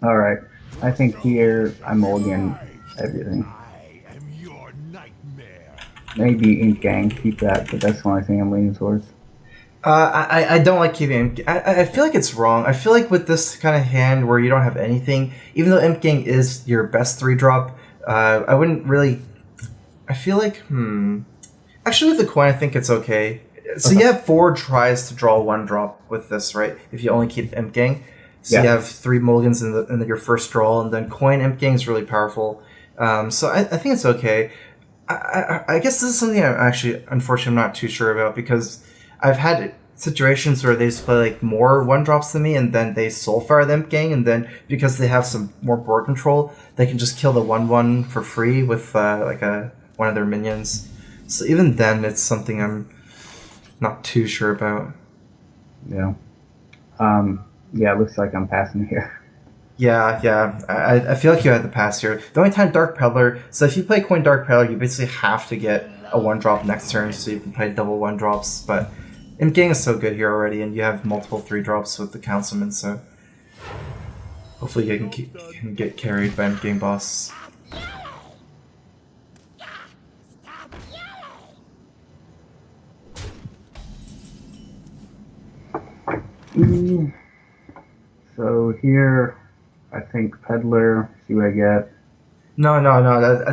All right. I think here I mulligan everything. Maybe Ink Gang, keep that, but that's the only thing I'm leaning towards. I don't like keeping Imp. I feel like it's wrong. I feel like with this kind of hand where you don't have anything, even though Imp Gang is your best 3-drop, I wouldn't really. I feel like Actually, with the coin, I think it's okay. So you have 4 tries to draw 1-drop with this, right? If you only keep Imp Gang, so you have 3 mulligans in your first draw, and then coin Imp Gang is really powerful. So I think it's okay. I guess this is something I'm actually, unfortunately, I'm not too sure about because I've had situations where they just play like more 1-drops than me, and then they soulfire the Imp Gang, and then because they have some more board control, they can just kill the 1/1 for free with one of their minions. So even then, it's something I'm not too sure about. Yeah. Yeah, it looks like I'm passing here. Yeah. I feel like you had to pass here. The only time Dark Peddler, so if you play coin Dark Peddler, you basically have to get a 1-drop next turn so you can play double 1-drops. But Imp Gang is so good here already, and you have multiple 3-drops with the Councilman, so hopefully you can get carried by Imp Gang boss. So here, I think Peddler, see what I get. No,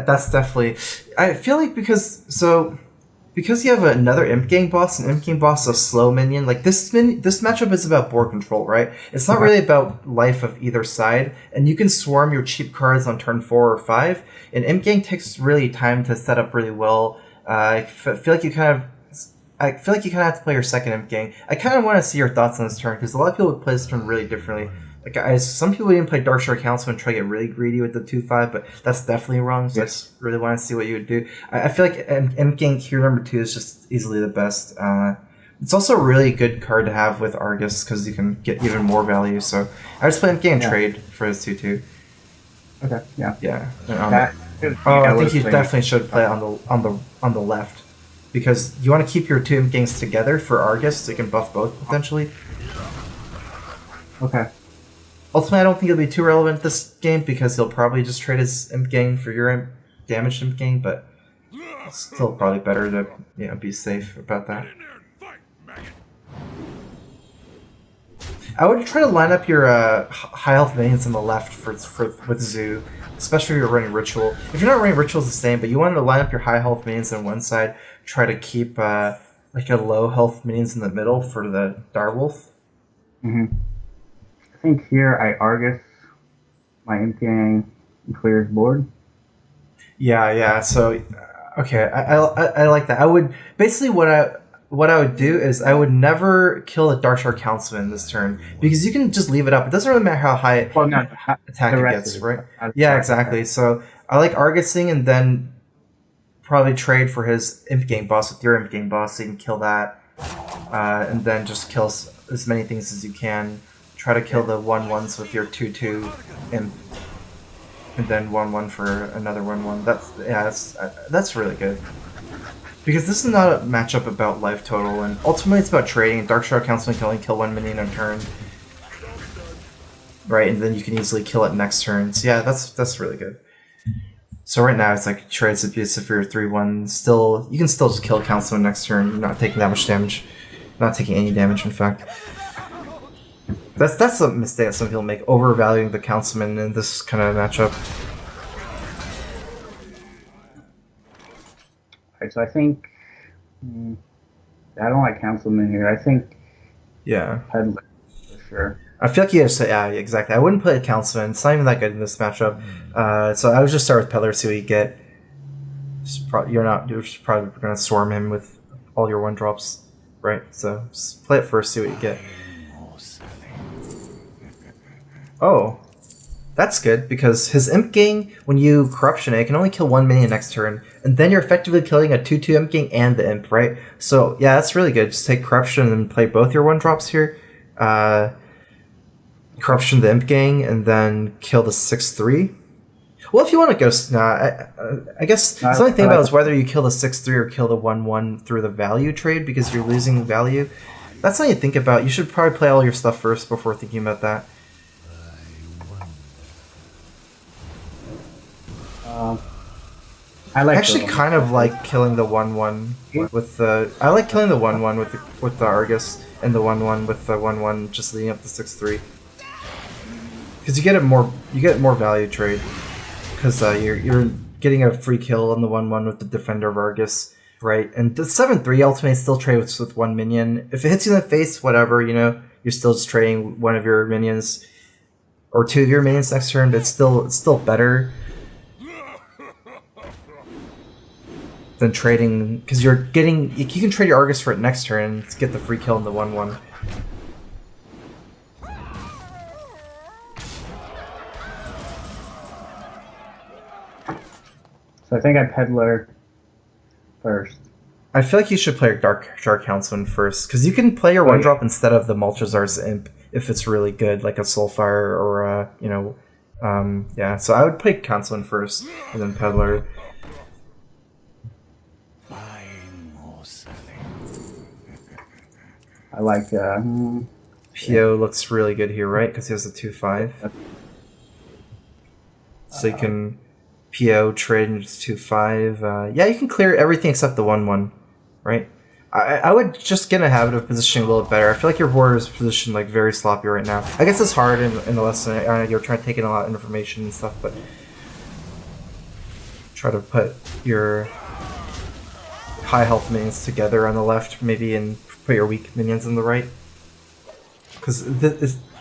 that's definitely. I feel like because you have another Imp Gang boss, and Imp Gang boss is a slow minion. Like this matchup is about board control, right? It's not really about life of either side, and you can swarm your cheap cards on turn 4 or 5. And Imp Gang takes really time to set up really well. I feel like you kind of have to play your second Imp Gang. I kind of want to see your thoughts on this turn because a lot of people would play this turn really differently. Like some people even play Dark Shore Council and try to get really greedy with the 2/5, but that's definitely wrong. So I just really want to see what you would do. I feel like Imp Gang Cure number 2 is just easily the best. It's also a really good card to have with Argus because you can get even more value. So I just play Imp Gang and trade for his 2/2. Okay. Yeah. I think you definitely should play on the left. Because you want to keep your 2 Imp Gangs together for Argus, so you can buff both potentially. Okay. Ultimately, I don't think it'll be too relevant this game because he'll probably just trade his Imp Gang for your damaged Imp Gang, but it's still probably better to be safe about that. I would try to line up your high health minions on the left with Zoo, especially if you're running Ritual. If you're not running Ritual, it's the same, but you want to line up your high health minions on one side, try to keep like a low health minions in the middle for the Direwolf. I think here I Argus my Imp Gang and clear his board. Yeah. So, okay, I like that. I would basically what I would do is I would never kill the Dark Shore Councilman this turn because you can just leave it up. It doesn't really matter how high attack it gets, right? Yeah, exactly. So I like Argusing and then probably trade for his Imp Gang boss with your Imp Gang boss so you can kill that. And then just kill as many things as you can. Try to kill the 1/1s with your 2/2 Imp. And then 1/1 for another 1/1. That's really good. Because this is not a matchup about life total, and ultimately it's about trading. Dark Shore Councilman can only kill 1 minion a turn. Right, and then you can easily kill it next turn. So yeah, that's really good. So right now it's like trades abuse if you're 3/1. Still, you can still just kill Councilman next turn. You're not taking that much damage. Not taking any damage, in fact. That's a mistake that some people make, overvaluing the Councilman in this kind of matchup. Alright, so I think I don't like Councilman here. I think Peddler for sure. I feel like you have to say, yeah, exactly. I wouldn't play a Councilman. It's not even that good in this matchup. So I would just start with Peddler, see what you get. You're probably going to swarm him with all your 1-drops, right? So just play it first, see what you get. Oh, that's good, because his Imp Gang, when you Corruption it, can only kill 1 minion next turn, and then you're effectively killing a 2/2 Imp Gang and the Imp, right? So, yeah, that's really good. Just take Corruption and play both your 1-drops here. Corruption the Imp Gang, and then kill the 6/3. Well, if you want to go... I guess the only thing about it is whether you kill the 6/3 or kill the 1/1 through the value trade, because you're losing value. That's something you think about. You should probably play all your stuff first before thinking about that. I actually kind of like killing the 1/1 with the. I like killing the 1/1 with the Argus and the 1/1 with the 1/1 just leading up to 6/3. Because you get more value trade. Because you're getting a free kill on the 1/1 with the Defender of Argus, right? And the 7/3 ultimately still trades with one minion. If it hits you in the face, whatever, you're still just trading one of your minions or two of your minions next turn. But it's still better than trading, because you can trade your Argus for it next turn and get the free kill in the 1/1. So I think I Peddler first. I feel like you should play Dark Councilman first, because you can play your 1-drop instead of the Malchazar's Imp if it's really good, like a Soulfire or yeah. So I would play Councilman first and then Peddler. I like Pio looks really good here, right? Because he has a 2/5. So you can Pio trade into 2/5. Yeah, you can clear everything except the 1/1, right? I would just get in a habit of positioning a little better. I feel like your board is positioned like very sloppy right now. I guess it's hard in the lesson. I know you're trying to take in a lot of information and stuff, but try to put your high health minions together on the left, maybe, and put your weak minions on the right. Because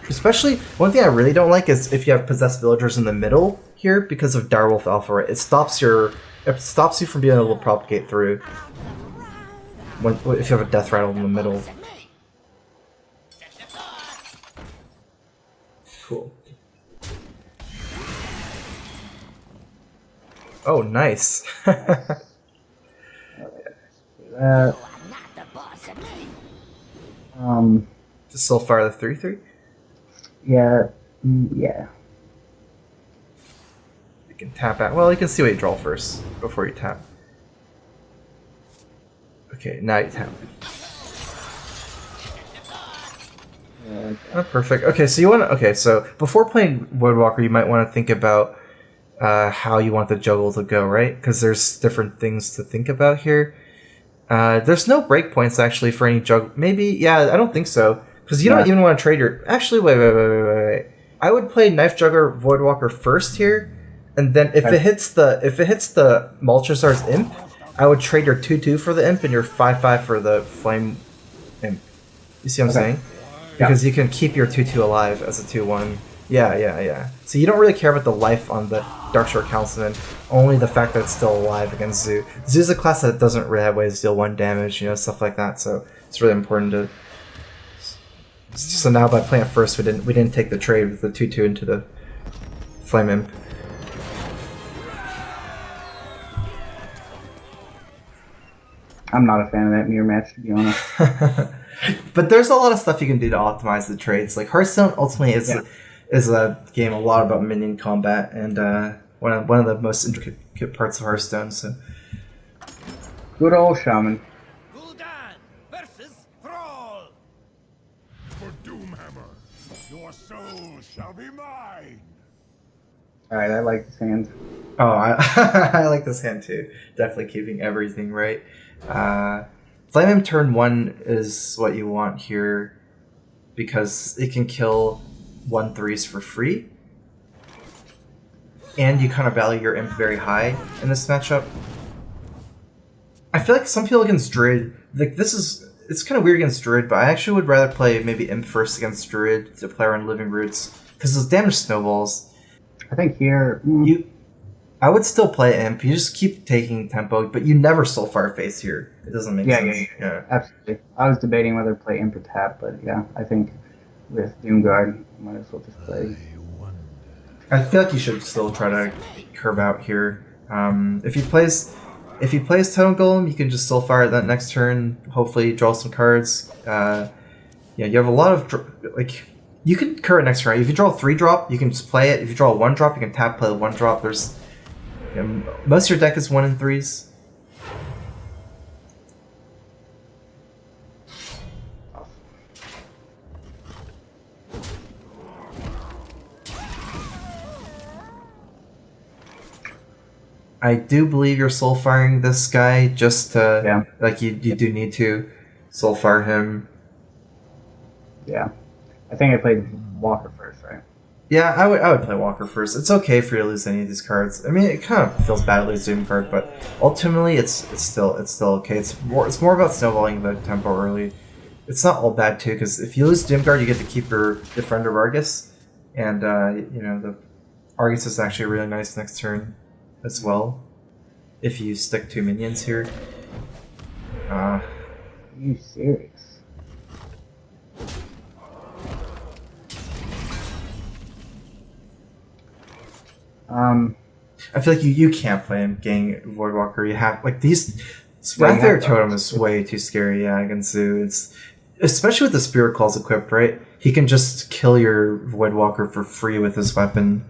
especially one thing I really don't like is if you have possessed villagers in the middle here because of Direwolf Alpha. Right? It stops you from being able to propagate through if you have a death rattle in the middle. Cool. Oh, nice. Just still fire the 3/3? Yeah. Yeah. You can tap out. Well, you can see what you draw first before you tap. Okay, now you tap. Oh, perfect. Okay, so so before playing Woodwalker, you might want to think about how you want the juggle to go, right? Because there's different things to think about here. There's no breakpoints actually for any juggle. Maybe, yeah, I don't think so. Because you don't even want to trade your... Actually, wait. I would play Knife Juggler Voidwalker first here, and then if it hits the Malchazar's Imp, I would trade your 2/2 for the Imp and your 5/5 for the Flame Imp. You see what I'm saying? Because you can keep your 2/2 alive as a 2/1. Yeah. So you don't really care about the life on the Darkshore Councilman, only the fact that it's still alive against Zoo. Zoo's a class that doesn't really have ways to deal 1 damage, stuff like that, so it's really important to... So now by playing it first, we didn't take the trade with the 2/2 into the Flame Imp. I'm not a fan of that mirror match, to be honest. But there's a lot of stuff you can do to optimize the trades. Like Hearthstone ultimately is a game a lot about minion combat, and one of the most intricate parts of Hearthstone. So good old Shaman. Gul'dan versus Thrall. For Doomhammer, your soul shall be mine. All right, I like this hand. Oh, I like this hand too. Definitely keeping everything right. Flame Imp turn 1 is what you want here because it can kill 1/3s for free, and you kind of value your Imp very high in this matchup. I feel like some people against Druid, like it's kind of weird against Druid, but I actually would rather play maybe Imp first against Druid to play around Living Roots because those damage snowballs. I think here I would still play Imp. You just keep taking tempo, but you never Soulfire face here. It doesn't make sense. Yeah, absolutely. I was debating whether to play Imp or Tap, but yeah, I think with Doomguard, I might as well just play. I feel like you should still try to curve out here. If he plays Totem Golem, you can just Soulfire that next turn. Hopefully, draw some cards. Yeah, you have a lot of you can curve it next turn. If you draw a 3-drop, you can just play it. If you draw a 1-drop, you can tap play the 1-drop. There's most of your deck is 1 and 3s. I do believe you're soul firing this guy just to like you do need to soul fire him. Yeah, I think I played Walker first, right? Yeah, I would play Walker first. It's okay for you to lose any of these cards. I mean, it kind of feels bad to lose Doomguard, but ultimately, it's still okay. It's more about snowballing the tempo early. It's not all bad too, because if you lose Doomguard, you get to keep your Defender of Argus, and you know the Argus is actually really nice next turn as well. If you stick 2 minions here. Are you serious? I feel like you can't play him Gang Voidwalker. You have like these Wrath Air Totem is way too scary, yeah, against Zoo. It's especially with the Spirit Calls equipped, right? He can just kill your Voidwalker for free with his weapon.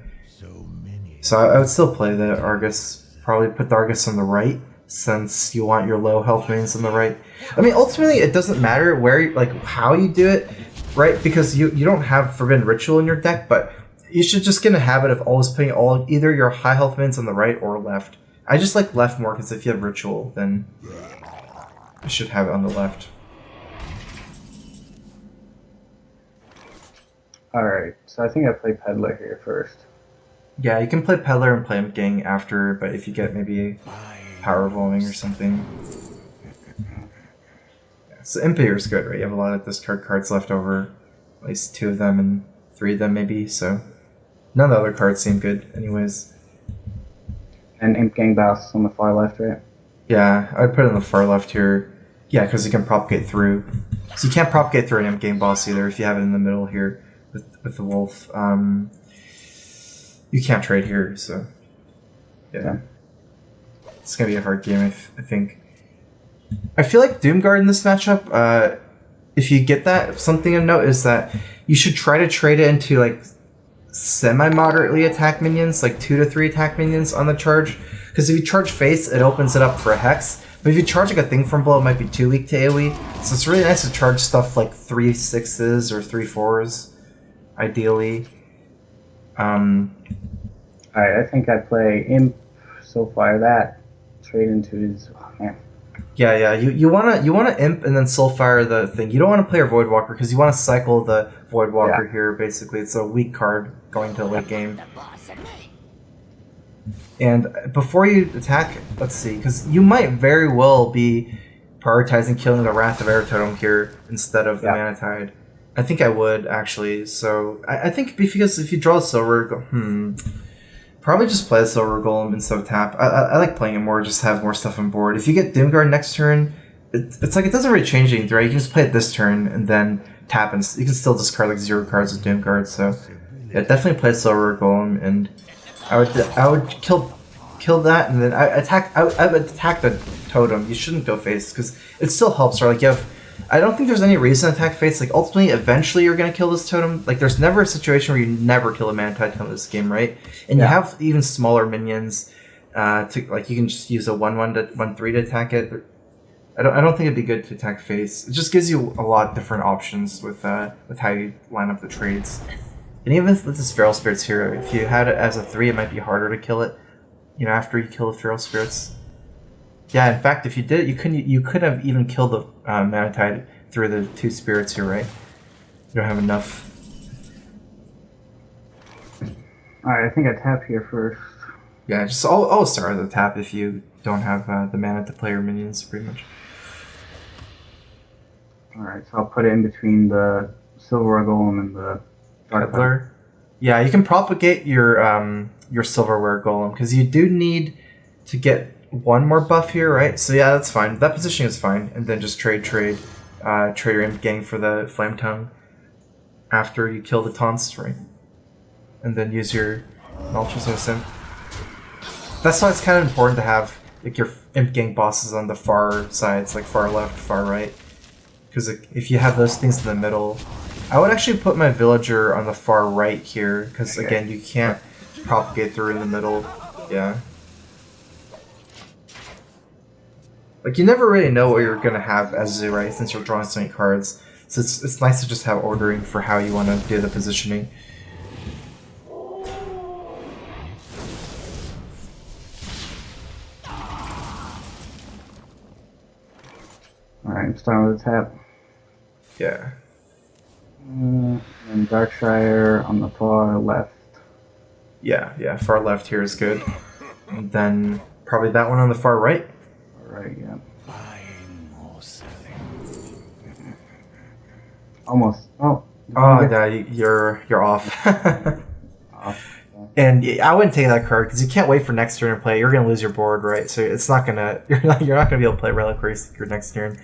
So I would still play the Argus. Probably put the Argus on the right, since you want your low health minions on the right. I mean, ultimately, it doesn't matter where, like, how you do it, right? Because you don't have Forbidden Ritual in your deck, but you should just get in a habit of always putting either your high health minions on the right or left. I just like left more because if you have Ritual, then you should have it on the left. Alright, so I think I play Peddler here first. Yeah, you can play Peddler and play Gang after, but if you get maybe Power Evolving or something. Yeah, so Impeter is good, right? You have a lot of discard cards left over. At least 2 of them and 3 of them maybe, so none of the other cards seem good anyways. And Imp Gang Boss on the far left, right? Yeah, I'd put it on the far left here. Yeah, because you can propagate through. So you can't propagate through an Imp Gang Boss either if you have it in the middle here with the Wolf. You can't trade here, so yeah. It's gonna be a hard game, I think. I feel like Doomguard in this matchup, if you get that, something to note is that you should try to trade it into like semi-moderately attack minions, like 2 to 3 attack minions on the charge. Because if you charge Face, it opens it up for a Hex. But if you charge like a Thing from Below, it might be too weak to AoE. So it's really nice to charge stuff like 3 6s or 3 4s, ideally. Alright, I think I play Imp, so fire that, trade into his... Oh, man. Yeah, you wanna Imp and then Soulfire the thing. You don't want to play your Voidwalker because you want to cycle the Voidwalker here, basically. It's a weak card going to late game. And before you attack, let's see, because you might very well be prioritizing killing the Wrath of Air Totem here instead of the Mana Tide. I think I would, actually. So I think because if you draw a Silver... Probably just play a Silver Golem instead of tap. I like playing it more, just have more stuff on board. If you get Doomguard next turn, it's like it doesn't really change anything, right? You can just play it this turn and then tap, and you can still discard like 0 cards with Doomguard. So yeah, definitely play Silver Golem, and I would kill that, and then I would attack the totem. You shouldn't go Face because it still helps, right? Like you have. I don't think there's any reason to attack Fates. Like, ultimately, eventually you're going to kill this totem. Like, there's never a situation where you never kill a Mana Tide totem in this game, right? And you have even smaller minions. Like, you can just use a 1/1 to 1/3 to attack it. I don't think it'd be good to attack Face. It just gives you a lot of different options with how you line up the trades. And even with this Feral Spirits here, if you had it as a 3, it might be harder to kill it, you know, after you kill the Feral Spirits. Yeah, in fact, if you did, you could have even killed the Mana Tide through the 2 spirits here, right? You don't have enough. Alright, I think I tap here first. Yeah, just always start with the tap if you don't have the mana to play your minions, pretty much. Alright, so I'll put it in between the Silver Golem and the Peddler. Yeah, you can propagate your Silverware Golem, because you do need to get 1 more buff here, right? So yeah, that's fine. That position is fine. And then just trade your Imp Gang for the Flame Tongue after you kill the taunts, right? And then use your Ultrasource Imp. That's why it's kind of important to have like your Imp Gang bosses on the far sides, like far left, far right. Because if you have those things in the middle, I would actually put my Villager on the far right here, because again, you can't propagate through in the middle. Yeah. Like, you never really know what you're going to have as Zoo, right, since you're drawing so many cards. So it's nice to just have ordering for how you want to do the positioning. starting with a tap. Yeah. And Darkshire on the far left. Yeah, far left here is good. And then probably that one on the far right. Alright, yeah. Buying or selling. Almost. Oh. Oh, yeah, you're off. Off. And I wouldn't take that card because you can't wait for next turn to play. You're gonna lose your board, right? So it's not gonna you're not gonna be able to play Reliquary Seeker next turn.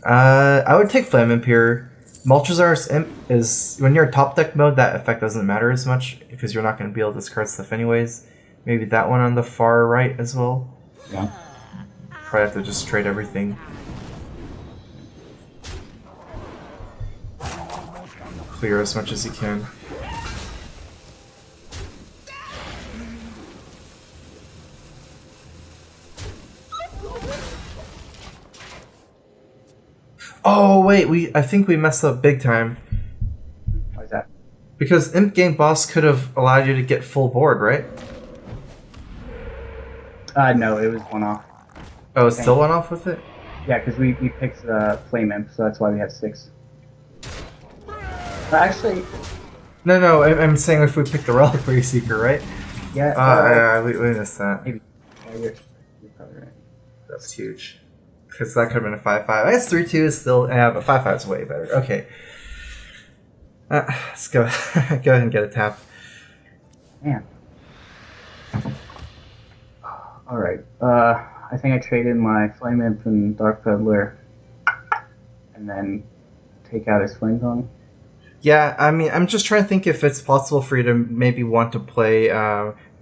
I would take Flame Imp here. Molchazar's Imp is when you're in top deck mode, that effect doesn't matter as much because you're not gonna be able to discard stuff anyways. Maybe that one on the far right as well. Yeah. Probably have to just trade everything. Clear as much as you can. Oh wait, I think we messed up big time. Why is that? Because Imp Gang Boss could have allowed you to get full board, right? No, it was one off. Oh, it still went off with it? Yeah, because we picked Flame Imp, so that's why we have 6. Actually, No, I'm saying if we pick the Reliquary Seeker, right? yeah. We missed that. Maybe. Yeah, you're probably right. That's huge. Because that could have been a 5-5. I guess 3-2 is still... Yeah, but 5-5 is way better. Okay. Let's go. Go ahead and get a tap. Man. Alright. I think I traded my Flame Imp and Dark Peddler. And then take out his Flame Tongue. Yeah, I mean, I'm just trying to think if it's possible for you to maybe want to play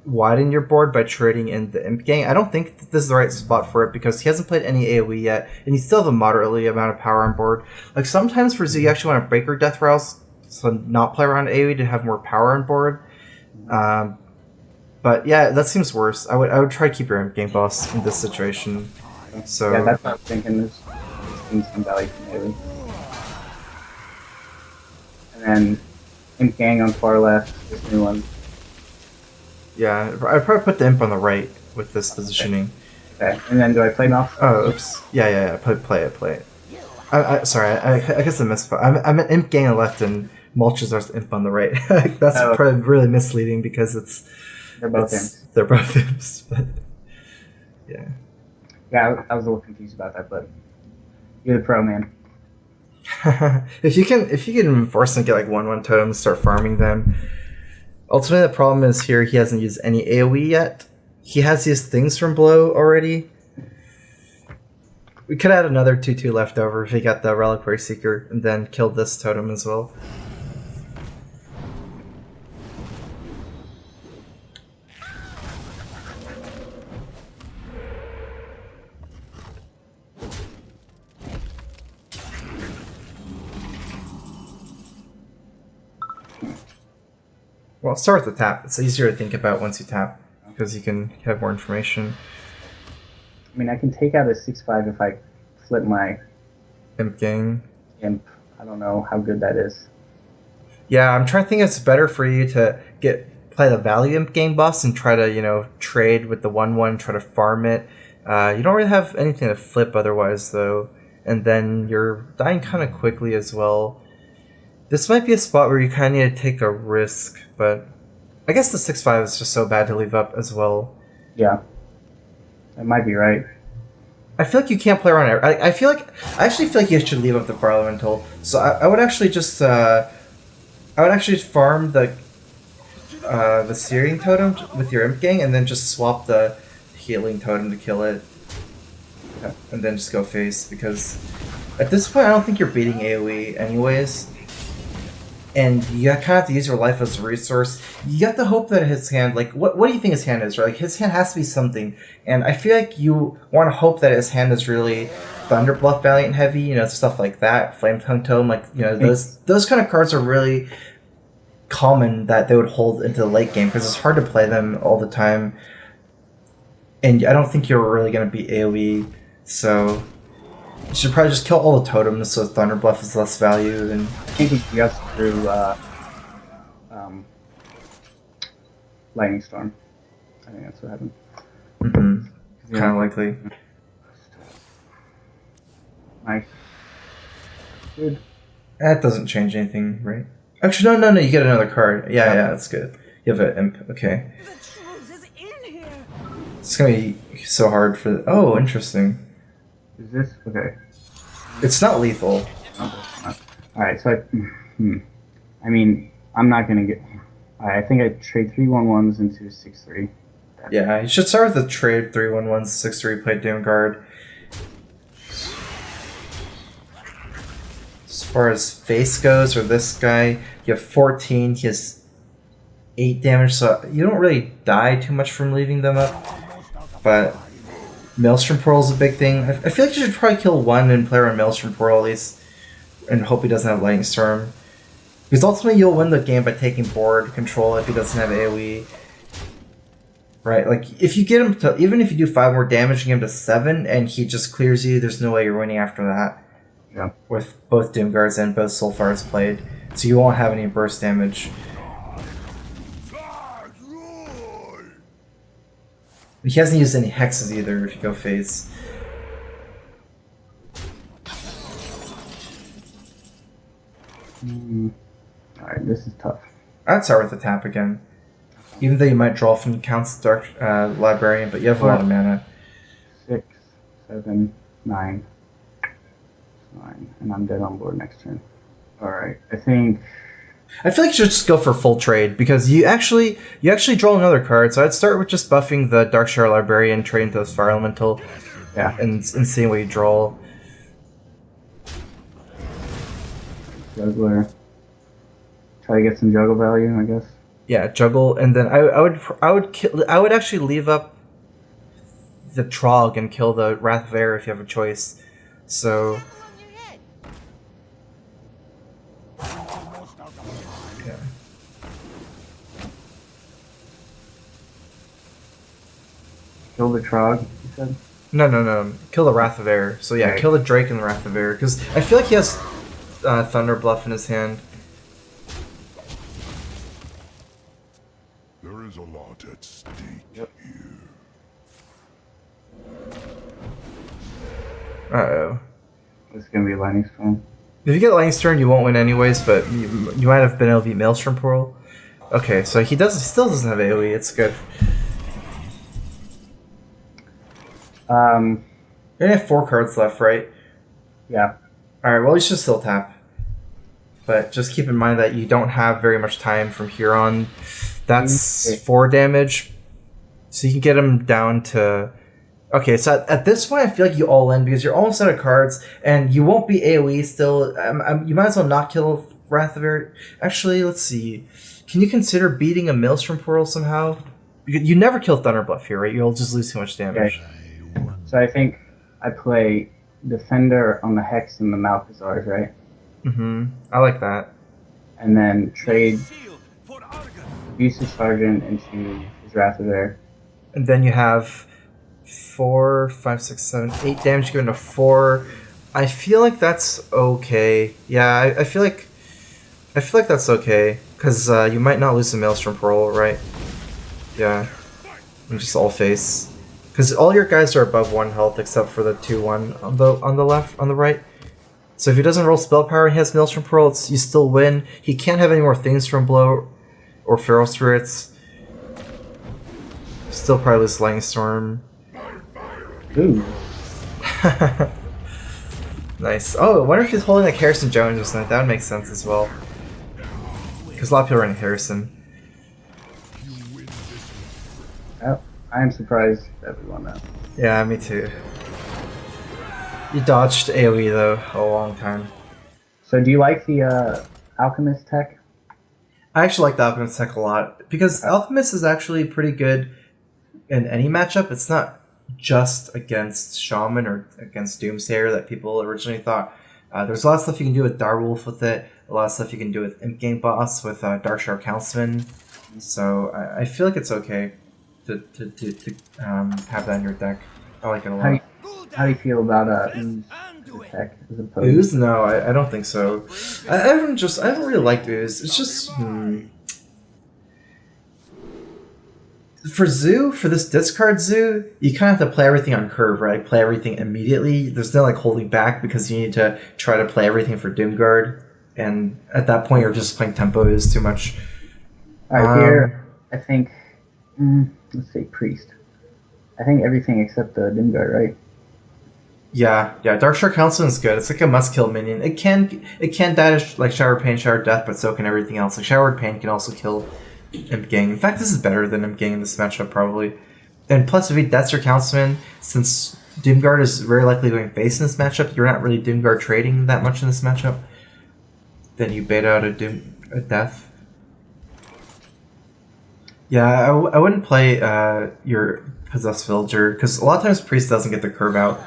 widen your board by trading in the Imp Gang. I don't think this is the right spot for it because he hasn't played any AoE yet, and he still have a moderately amount of power on board. Like, sometimes for Z, you actually want to break your Death Rouse, so not play around AoE to have more power on board. But yeah, that seems worse. I would try to keep your Imp Gang Boss in this situation. So yeah, that's what I was thinking. There's some value from AoE. And then Imp Gang on far left, this new one. yeah, I'd probably put the Imp on the right with this positioning. Okay, and then do I play Mouse? Oh, oops. Yeah. Play it. Sorry, I guess I missed. I'm an Imp Gang on the left and Molchazar's Imp on the right. That's probably really misleading because They're both Imps. They're both Imps, but yeah. Yeah, I was a little confused about that, but you're the pro, man. if you can force them to get like 1/1 totems, start farming them. Ultimately, the problem is here he hasn't used any AoE yet. He has these things from below already. We could add another 2/2 left over if he got the Reliquary Seeker and then killed this totem as well. Well, start with the tap. It's easier to think about once you tap because you can have more information. I mean, I can take out a 6/5 if I flip my Imp Gang. Imp. I don't know how good that is. Yeah, I'm trying to think it's better for you to play the value Imp Gang boss and try to, trade with the 1/1, try to farm it. You don't really have anything to flip otherwise, though. And then you're dying kind of quickly as well. This might be a spot where you kind of need to take a risk, but I guess the 6/5 is just so bad to leave up as well. Yeah. That might be right. I feel like you can't play around. I actually feel like you should leave up the Fire Elemental. So I would actually just farm the Searing Totem with your Imp Gang and then just swap the Healing Totem to kill it. Yeah, and then just go face because at this point I don't think you're beating AoE anyways. And you kind of have to use your life as a resource. You have to hope that his hand, like, what do you think his hand is, right? Like, his hand has to be something. And I feel like you want to hope that his hand is really Thunderbluff Valiant heavy, stuff like that. Flame Tongue Tome, like, those kind of cards are really common that they would hold into the late game because it's hard to play them all the time. And I don't think you're really going to beat AoE, so you should probably just kill all the totems so Thunderbluff is less value. And I think he got through Lightning Storm. I think that's what happened. Kind of likely. Nice. Good. That doesn't change anything, right? Actually, no, you get another card. Yeah, that's good. You have an imp. Okay. The truth is in here. It's gonna be so hard for. Oh, interesting. Is this okay? It's not lethal. Alright, so I mean, I'm not gonna get. I think I trade 3/11s into 6/3. Yeah, you should start with the trade 3/11 6/3 play Doom Guard. As far as face goes, or this guy, you have 14. He has 8 damage, so you don't really die too much from leaving them up. But Maelstrom Pearl is a big thing. I feel like you should probably kill one and play around Maelstrom Pearl at least, and hope he doesn't have Lightning Storm. Because ultimately you'll win the game by taking board control if he doesn't have AoE. Right, like if you get him to, even if you do 5 more damage and get him to 7 and he just clears you, there's no way you're winning after that. Yeah. With both Doom Guards and both Soulfires played. So you won't have any burst damage. He hasn't used any hexes either if you go phase. Alright, this is tough. I'd start with the tap again. Even though you might draw from Count's Dark Librarian, but you have a lot of mana. 6, 7, 9. 9. And I'm dead on board next turn. Alright, I think... I feel like you should just go for full trade, because you actually draw another card, so I'd start with just buffing the Darkshire Librarian, trading to this Fire Elemental, and seeing what you draw. Juggler. Try to get some juggle value, I guess. Yeah, juggle, and then I would actually leave up the Trog and kill the Wrath of Air if you have a choice. So yeah. Kill the Trog, you said? No. Kill the Wrath of Air. So yeah, kill the Drake and the Wrath of Air, because I feel like he has Thunder Bluff in his hand. There is a lot at stake here. Uh-oh. This is gonna be a Lightning Storm. If you get Lightning Storm, you won't win anyways, but you might have been able to beat Maelstrom Pearl. Okay, so he still doesn't have AoE, it's good. You only have 4 cards left, right? Yeah. Alright, well, you should still tap. But just keep in mind that you don't have very much time from here on. That's 4 damage. So you can get him down to... Okay, so at this point, I feel like you all in, because you're almost out of cards, and you won't be AoE still. You might as well not kill Wrath of Air. Actually, let's see. Can you consider beating a Maelstrom Pearl somehow? You never kill Thunder Bluff here, right? You'll just lose too much damage. Okay. So I think I play Defender on the Hex and the Malchazars, right? Mm-hmm. I like that. And then trade Abusive Sergeant into his Wrath of Air. And then you have 4, 5, 6, 7, 8 damage given to 4. I feel like that's okay. Yeah, I feel like that's okay, because you might not lose the Maelstrom Pearl, right? Yeah, and just all face, because all your guys are above 1 health except for the 2/1 on the left, on the right. So if he doesn't roll spell power and he has Maelstrom Pearl, you still win. He can't have any more things from Blow or Feral Spirits. Still probably lose Lightning Storm. Ooh. Nice. Oh, I wonder if he's holding like Harrison Jones or something. That would make sense as well. Because a lot of people are in Harrison. Oh, I am surprised that we won that. Yeah, me too. You dodged AoE though a long time. So do you like the Alchemist tech? I actually like the Alchemist tech a lot, because Alchemist is actually pretty good in any matchup. It's not just against Shaman or against Doomsayer that people originally thought. There's a lot of stuff you can do with Direwolf with it, a lot of stuff you can do with Imp Gang Boss, with Darkshire Councilman. So I feel like it's okay to have that in your deck. I like it a lot. How do you feel about Ooze tech as opposed? Ooze? No, I don't think so. I don't really like Ooze. It's just For Zoo, for this discard Zoo, you kind of have to play everything on curve, right? Play everything immediately. There's no like holding back because you need to try to play everything for Doomguard, and at that point you're just playing tempo is too much. Alright, here, I think, let's say Priest. I think everything except the Doomguard, right? Yeah, Darkshore Councilman is good. It's like a must-kill minion. It can die to like Shower Pain, Shower Death, but so can everything else. Like Showered Pain can also kill Imp Gang. In fact, this is better than Imp Gang in this matchup, probably. And plus, if he deaths your Councilman, since Doomguard is very likely going face in this matchup, you're not really Doomguard trading that much in this matchup. Then you bait out a death. Yeah, I wouldn't play your Possessed Villager, because a lot of times Priest doesn't get the curve out,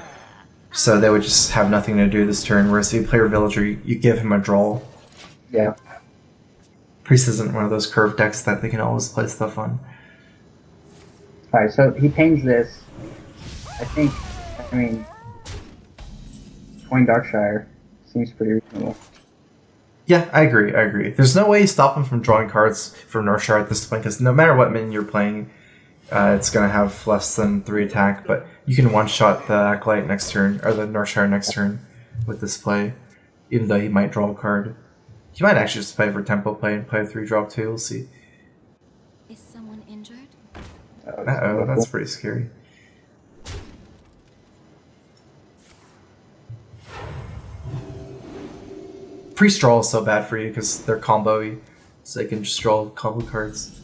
so they would just have nothing to do this turn, whereas if you play your Villager, you give him a draw. Yeah. Priest isn't one of those curve decks that they can always play stuff on. Alright, so he pains this. I mean, going Darkshire seems pretty reasonable. Yeah, I agree. There's no way you stop him from drawing cards from Northshire at this point, because no matter what minion you're playing, it's going to have less than 3 attack, but you can one-shot the Acolyte next turn, or the Northshire next turn with this play, even though he might draw a card. He might actually just play for tempo play and play a 3-drop too, we'll see. Is someone injured? Uh-oh, that's pretty scary. Priest draw is so bad for you because they're combo-y, so they can just draw combo cards.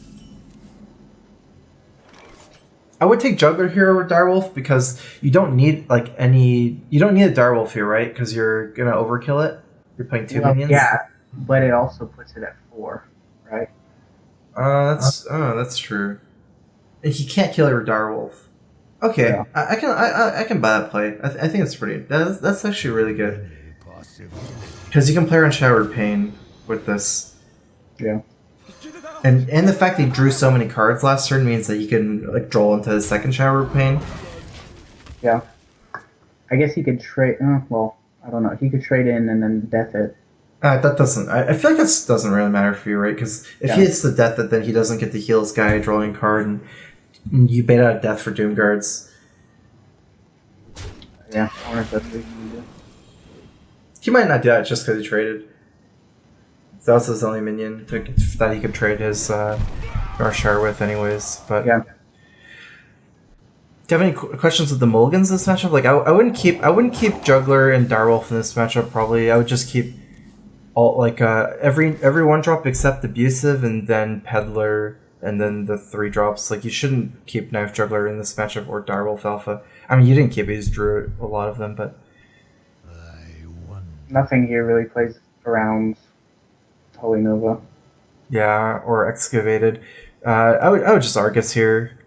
I would take Juggler here over Direwolf because you don't need like you don't need a Direwolf here, right? Because you're gonna overkill it. You're playing 2 minions. Yeah, but it also puts it at 4, right? That's true. And he can't kill your Direwolf. Okay, yeah. I can buy that play. I think it's pretty. That's actually really good. Because you can play around Showered Pain with this. Yeah. And the fact that he drew so many cards last turn means that you can like draw into the second Showered Pain. Yeah. I guess he could trade. Well, I don't know. He could trade in and then death it. That doesn't. I feel like that doesn't really matter for you, right? Because if he hits the death it, then he doesn't get to heal his guy drawing card, and you bait out a death for Doomguards. Yeah, I wonder if that's what he can do. He might not do that just because he traded. That was his only minion that he could trade his Northshire with, anyways. But yeah. Do you have any questions with the mulligans in this matchup? Like, I wouldn't keep Juggler and Direwolf in this matchup. Probably, I would just keep all every 1-drop except Abusive, and then Peddler, and then the 3 drops. Like, you shouldn't keep Knife Juggler in this matchup or Direwolf Alpha. I mean, you didn't keep it; you just drew a lot of them, but nothing here really plays around Holy Nova. Yeah, or Excavated. I would just Argus here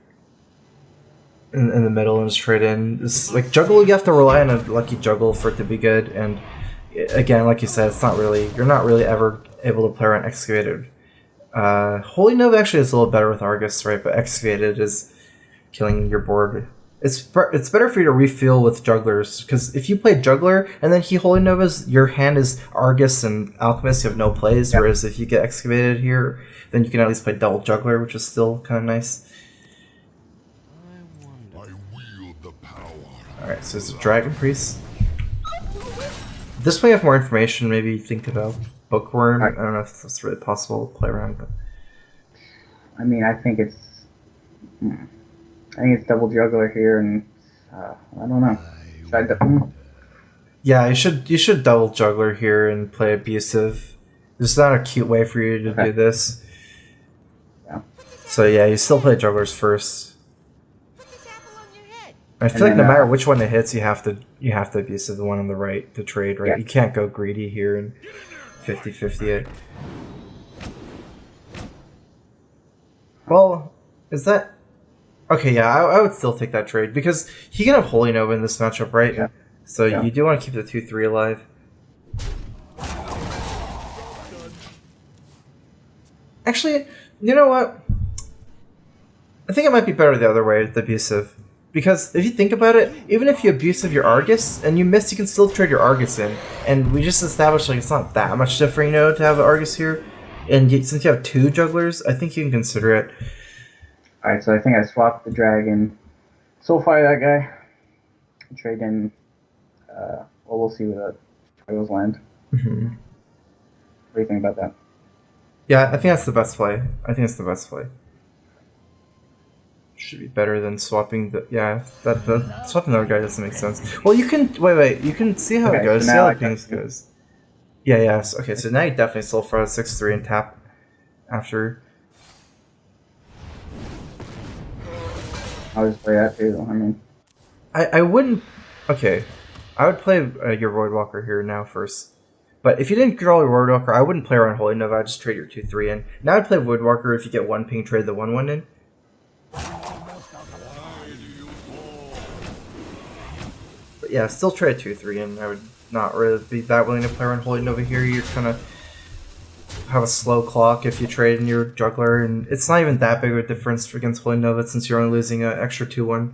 in the middle and just trade in. It's like Juggle, you have to rely on a lucky Juggle for it to be good, and again, like you said, you're not really ever able to play around Excavated. Holy Nova actually is a little better with Argus, right? But Excavated is killing your board. It's better for you to refill with Jugglers, because if you play Juggler and then he Holy Novas, your hand is Argus and Alchemist, you have no plays, whereas if you get Excavated here, then you can at least play double Juggler, which is still kind of nice. I wield the power. Alright, so it's a Dragon Priest. This way you have more information, maybe think about Bookworm. I don't know if that's really possible to play around, but I mean, I think it's double Juggler here, and I don't know. Yeah, you should double Juggler here and play Abusive. There's not a cute way for you to do this. Yeah. So yeah, you still play Jugglers first. I feel like no matter which one it hits, you have to Abusive the one on the right to trade, right? Yeah. You can't go greedy here and 50-50 it. Well, is that... Okay, yeah, I would still take that trade, because he can have Holy Nova in this matchup, right? Yeah. So you do want to keep the 2-3 alive. Actually, you know what? I think it might be better the other way, the Abusive. Because if you think about it, even if you Abusive your Argus, and you miss, you can still trade your Argus in. And we just established, like, it's not that much different, you know, to have Argus here. And since you have 2 Jugglers, I think you can consider it. Alright, so I think I swapped the dragon. Soulfire that guy. Trade in. Well, we'll see what Trials land. Mm-hmm. What do you think about that? Yeah, I think that's the best play. Should be better than swapping the swapping the other guy doesn't make sense. Well, you can wait. You can see how it goes. So See how now the pings goes. Yeah. Okay, so now you definitely still for 6-3 and tap after. I'll just play that too. I mean, I wouldn't. Okay, I would play your Voidwalker here now first. But if you didn't draw your Voidwalker, I wouldn't play around Holy Nova. I'd just trade your 2-3 in. Now I'd play Voidwalker if you get 1 ping, trade the 1-1 in. But yeah, still trade 2-3 in. I would not really be that willing to play around Holy Nova here. You're kind of have a slow clock if you trade in your juggler, and it's not even that big of a difference against Holy Nova since you're only losing an extra 2-1.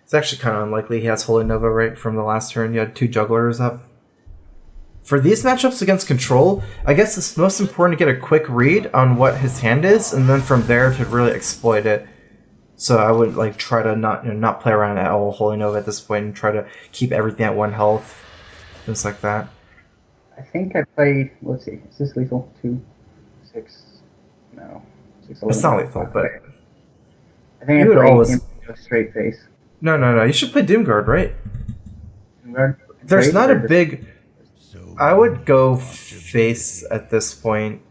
It's actually kind of unlikely he has Holy Nova right from the last turn. You had 2 jugglers up. For these matchups against Control, I guess it's most important to get a quick read on what his hand is, and then from there to really exploit it. So I would like try to not play around at all Holy Nova at this point and try to keep everything at 1 health, things like that. I think I played. Let's see. Is this lethal? 2, 6. No, 6. It's not lethal, but I think you I would played always him straight face. No. You should play Doomguard, right? Doomguard? There's Trade not or a just- big. I would go face at this point.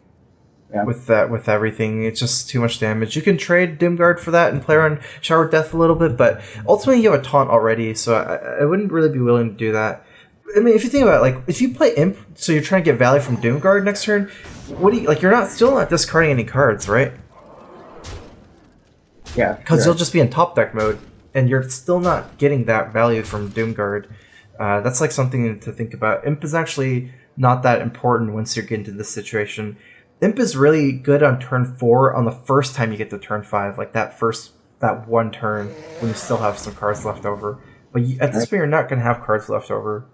Yeah. With everything, it's just too much damage. You can trade Doomguard for that and play around Shower Death a little bit, but ultimately you have a taunt already, so I wouldn't really be willing to do that. I mean, if you think about it, like if you play Imp, so you're trying to get value from Doomguard next turn, what do you like? You're still not discarding any cards, right? Yeah. Because you'll just be in top deck mode, and you're still not getting that value from Doomguard. That's like something to think about. Imp is actually not that important once you get into this situation. Imp is really good on turn 4 on the first time you get to turn 5, like that one turn when you still have some cards left over. But at this point, you're not going to have cards left over.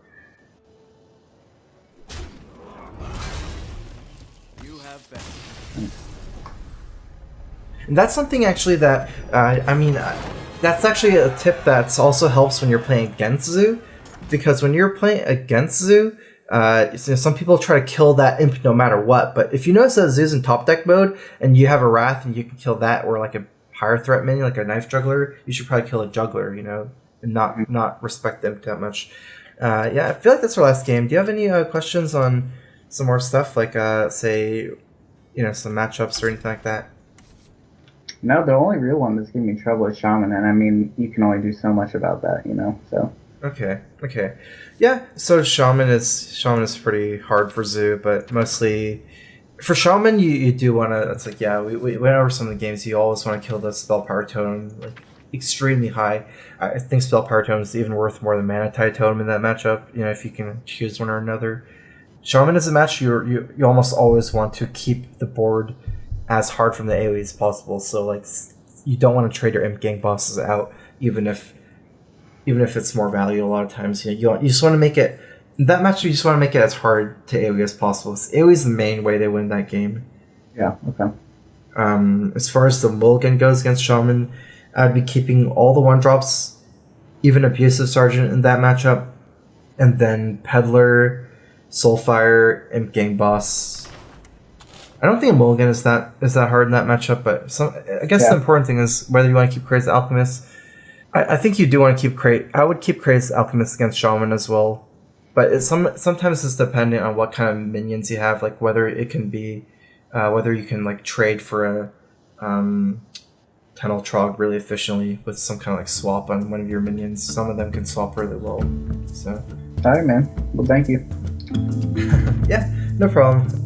And that's something actually that, that's actually a tip that also helps when you're playing against Zoo. Because when you're playing against Zoo, some people try to kill that Imp no matter what. But if you notice that Zoo's in top deck mode, and you have a Wrath and you can kill that, or like a higher threat minion, like a Knife Juggler, you should probably kill a Juggler, and not respect them that much. Yeah, I feel like that's our last game. Do you have any questions on some more stuff, like, say, some matchups or anything like that? No, the only real one that's giving me trouble is Shaman, and I mean, you can only do so much about that, so. Okay. Yeah, so Shaman is pretty hard for Zoo, but mostly for Shaman you do want to. It's like, yeah, we went over some of the games. You always want to kill the Spell Power Totem like extremely high. I think Spell Power Totem is even worth more than Mana Tide Totem in that matchup. If you can choose one or another. Shaman is a match you almost always want to keep the board as hard from the AoE as possible. So like you don't want to trade your Imp Gang bosses out, even if it's more value. A lot of times, you just want to make it that match. You just want to make it as hard to AoE as possible. AoE is the main way they win that game. Yeah. Okay. As far as the mulligan goes against Shaman, I'd be keeping all the 1-drops, even Abusive Sergeant in that matchup, and then Peddler, Soulfire, Imp Gang Boss. I don't think a mulligan is that hard in that matchup, but I guess the important thing is whether you want to keep Crazy Alchemist. I think you do want to keep Crate. I would keep Crazy Alchemist against Shaman as well, but sometimes it's dependent on what kind of minions you have, like whether it can be, whether you can like trade for a Tunnel Trog really efficiently with some kind of like swap on one of your minions. Some of them can swap really well. So. All right, man. Well, thank you. Yeah, no problem.